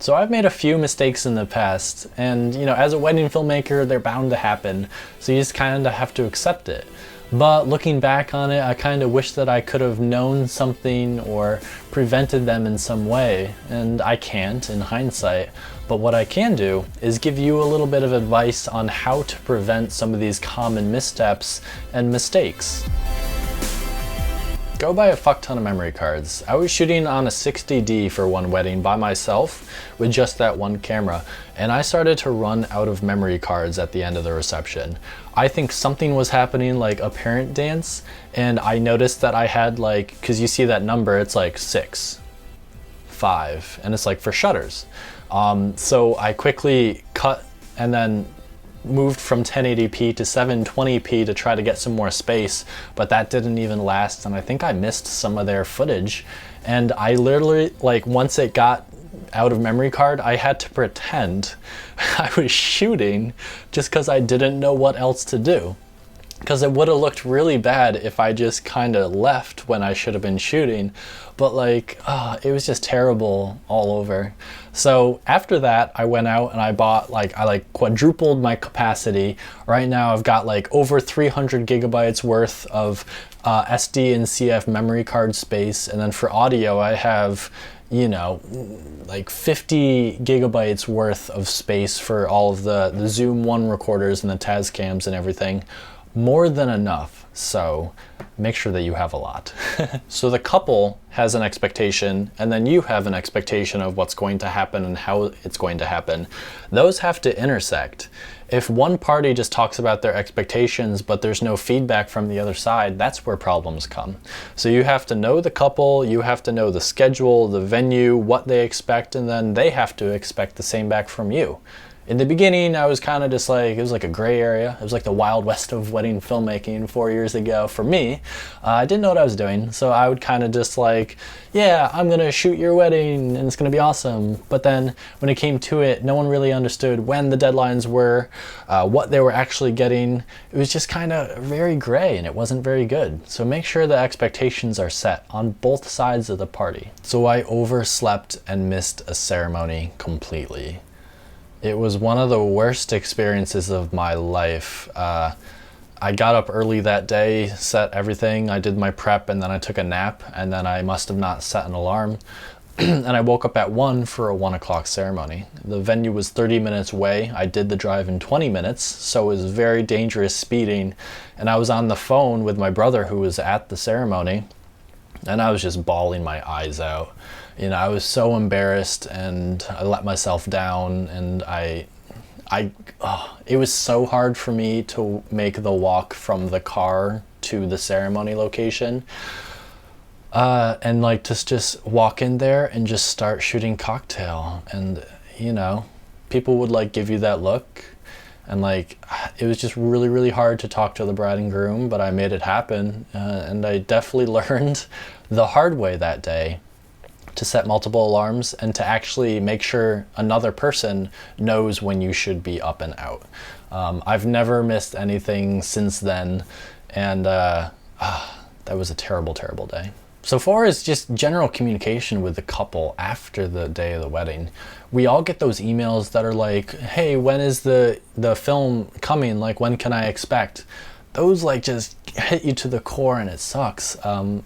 So I've made a few mistakes in the past, and as a wedding filmmaker, they're bound to happen, so you just kind of have to accept it. But looking back on it, I kind of wish that I could have known something or prevented them in some way, and I can't in hindsight. But what I can do is give you a little bit of advice on how to prevent some of these common missteps and mistakes. Go buy a fuck ton of memory cards. I was shooting on a 60D for one wedding by myself with just that one camera, and I started to run out of memory cards at the end of the reception. I think something was happening, like a parent dance, and I noticed that I had because you see that number, it's like 6, 5, and it's like for shutters. So I quickly cut and then moved from 1080p to 720p to try to get some more space, but that didn't even last, and I think I missed some of their footage. And I literally, once it got out of memory card, I had to pretend I was shooting just because I didn't know what else to do. Because it would have looked really bad if I just kind of left when I should have been shooting, but it was just terrible all over. So after that, I went out and I bought I quadrupled my capacity. Right now I've got over 300 gigabytes worth of SD and CF memory card space, and then for audio I have 50 gigabytes worth of space for all of the Zoom 1 recorders and the Tascams and everything. More than enough, so make sure that you have a lot. So the couple has an expectation, and then you have an expectation of what's going to happen and how it's going to happen. Those have to intersect. If one party just talks about their expectations but there's no feedback from the other side, that's where problems come. So you have to know the couple, you have to know the schedule, the venue, what they expect, and then they have to expect the same back from you. In the beginning, I was kind of just it was like a gray area. It was like the Wild West of wedding filmmaking 4 years ago for me. I didn't know what I was doing, so I would kind of just yeah, I'm gonna shoot your wedding and it's gonna be awesome. But then when it came to it, no one really understood when the deadlines were, what they were actually getting. It was just kind of very gray and it wasn't very good. So make sure the expectations are set on both sides of the party. So I overslept and missed a ceremony completely. It was one of the worst experiences of my life. I got up early that day, set everything, I did my prep, and then I took a nap, and then I must have not set an alarm. And I woke up at 1 for a 1 o'clock ceremony. The venue was 30 minutes away. I did the drive in 20 minutes, so it was very dangerous speeding. And I was on the phone with my brother who was at the ceremony, and I was just bawling my eyes out. I was so embarrassed, and I let myself down, and it was so hard for me to make the walk from the car to the ceremony location. And just walk in there and just start shooting cocktail. And, people would give you that look. And it was just really, really hard to talk to the bride and groom, but I made it happen. And I definitely learned the hard way that day to set multiple alarms and to actually make sure another person knows when you should be up and out. I've never missed anything since then, and that was a terrible, terrible day. So far as just general communication with the couple after the day of the wedding, we all get those emails that are hey, when is the film coming? When can I expect? Those just hit you to the core and it sucks.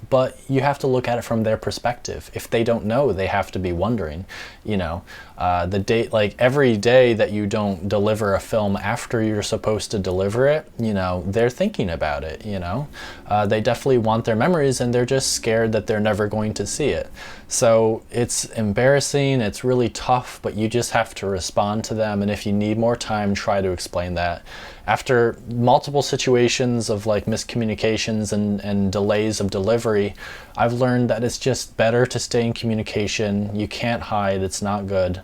But you have to look at it from their perspective. If they don't know, they have to be wondering. The date, every day that you don't deliver a film after you're supposed to deliver it, they're thinking about it. They definitely want their memories, and they're just scared that they're never going to see it. So it's embarrassing, it's really tough, but you just have to respond to them. And if you need more time, try to explain that. After multiple situations of miscommunications and delays of delivery, I've learned that it's just better to stay in communication. You can't hide, it's not good.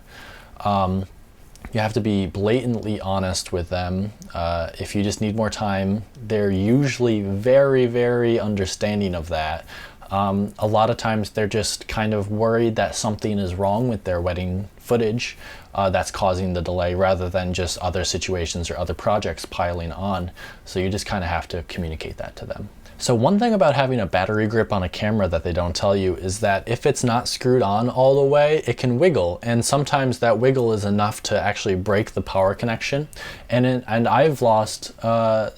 You have to be blatantly honest with them. If you just need more time, they're usually very, very understanding of that. A lot of times they're just kind of worried that something is wrong with their wedding footage that's causing the delay, rather than just other situations or other projects piling on. So you just kind of have to communicate that to them. So one thing about having a battery grip on a camera that they don't tell you is that if it's not screwed on all the way, it can wiggle. And sometimes that wiggle is enough to actually break the power connection. And I've lost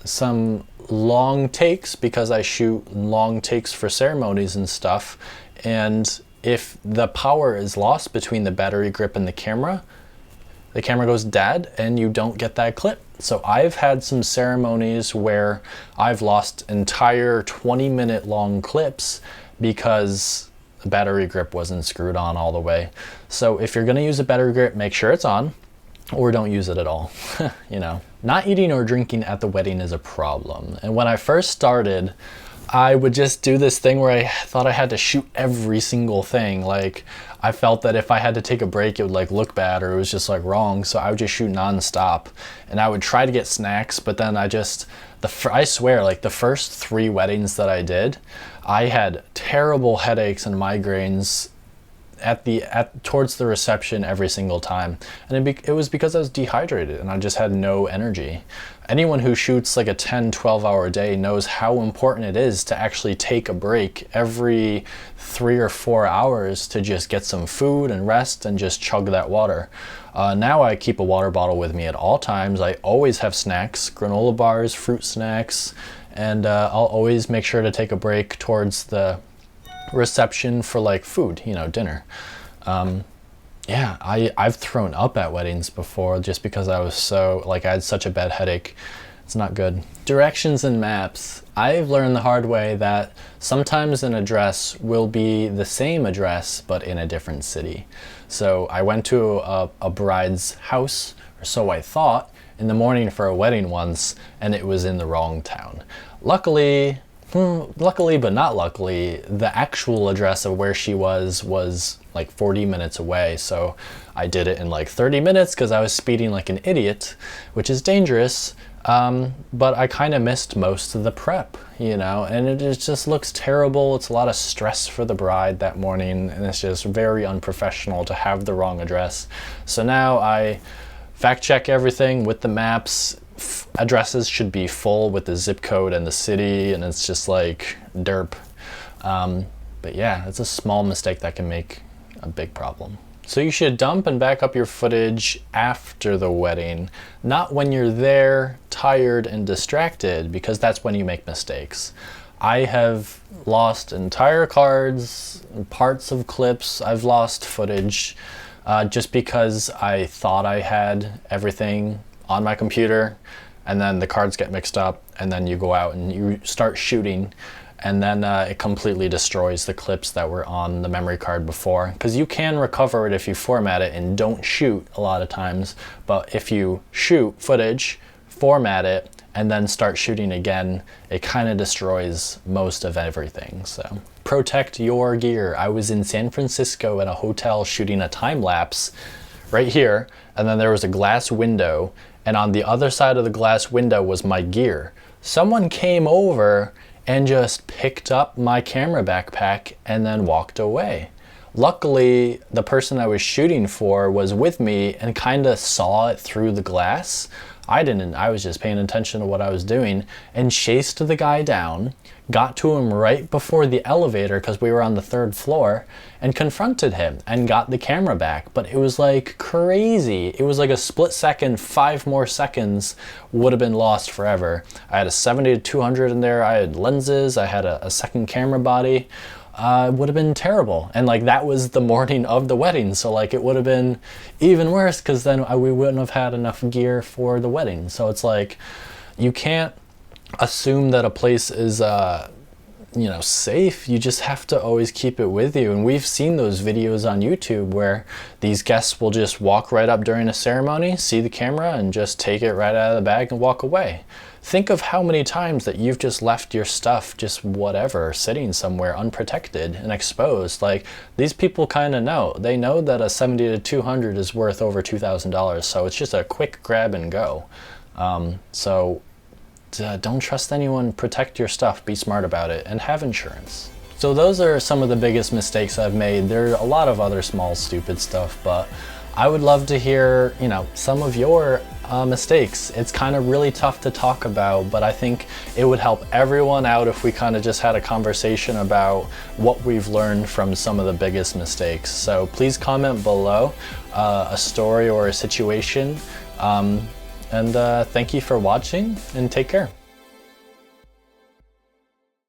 some long takes because I shoot long takes for ceremonies and stuff. And if the power is lost between the battery grip and the camera goes dead and you don't get that clip. So I've had some ceremonies where I've lost entire 20-minute long clips because the battery grip wasn't screwed on all the way. So if you're gonna use a battery grip, make sure it's on or don't use it at all. You know, not eating or drinking at the wedding is a problem. And when I first started, I would just do this thing where I thought I had to shoot every single thing. Like, I felt that if I had to take a break, it would like look bad or it was just like wrong. So I would just shoot nonstop, and I would try to get snacks. But then I swear, like the first 3 weddings that I did, I had terrible headaches and migraines towards the reception every single time. And it was because I was dehydrated and I just had no energy. Anyone who shoots like a 10-12 hour day knows how important it is to actually take a break every 3 or 4 hours to just get some food and rest and just chug that water. Now I keep a water bottle with me at all times. I always have snacks, granola bars, fruit snacks, and I'll always make sure to take a break towards the reception for like food, you know, dinner. Yeah, I've thrown up at weddings before just because I had such a bad headache. It's not good. Directions and maps. I've learned the hard way that sometimes an address will be the same address but in a different city. So I went to a bride's house, or so I thought, in the morning for a wedding once, and it was in the wrong town. Luckily but not luckily, the actual address of where she was like 40 minutes away. So I did it in like 30 minutes because I was speeding like an idiot, which is dangerous. But I kind of missed most of the prep, you know, and it just looks terrible. It's a lot of stress for the bride that morning, and it's just very unprofessional to have the wrong address. So now I fact check everything with the maps. Addresses should be full with the zip code and the city, and it's just like derp. But yeah, it's a small mistake that can make a big problem. So you should dump and back up your footage after the wedding, not when you're there, tired and distracted, because that's when you make mistakes. I have lost entire cards, parts of clips, I've lost footage, just because I thought I had everything on my computer, and then the cards get mixed up, and then you go out and you start shooting, and then it completely destroys the clips that were on the memory card before. Because you can recover it if you format it and don't shoot a lot of times, but if you shoot footage, format it, and then start shooting again, it kind of destroys most of everything. So protect your gear. I was in San Francisco at a hotel shooting a time lapse right here, and then there was a glass window, and on the other side of the glass window was my gear. Someone came over and just picked up my camera backpack and then walked away. Luckily, the person I was shooting for was with me and kind of saw it through the glass. I didn't, I was just paying attention to what I was doing, and chased the guy down, got to him right before the elevator because we were on the 3rd floor, and confronted him and got the camera back. But it was like crazy. It was like a split second, 5 more seconds would have been lost forever. I had a 70-200 in there, I had lenses, I had a second camera body. It would have been terrible. And like that was the morning of the wedding, so like it would have been even worse because then we wouldn't have had enough gear for the wedding. So it's like you can't assume that a place is you know, safe. You just have to always keep it with you. And we've seen those videos on YouTube where these guests will just walk right up during a ceremony, see the camera, and just take it right out of the bag and walk away. Think of how many times that you've just left your stuff, just whatever, sitting somewhere unprotected and exposed. Like, these people kind of know. They know that a 70-200 is worth over $2,000, so it's just a quick grab and go. Don't trust anyone, protect your stuff, be smart about it, and have insurance. So those are some of the biggest mistakes I've made. There are a lot of other small, stupid stuff, but I would love to hear, some of your mistakes. It's kind of really tough to talk about, but I think it would help everyone out if we kind of just had a conversation about what we've learned from some of the biggest mistakes. So please comment below a story or a situation. And thank you for watching, and take care.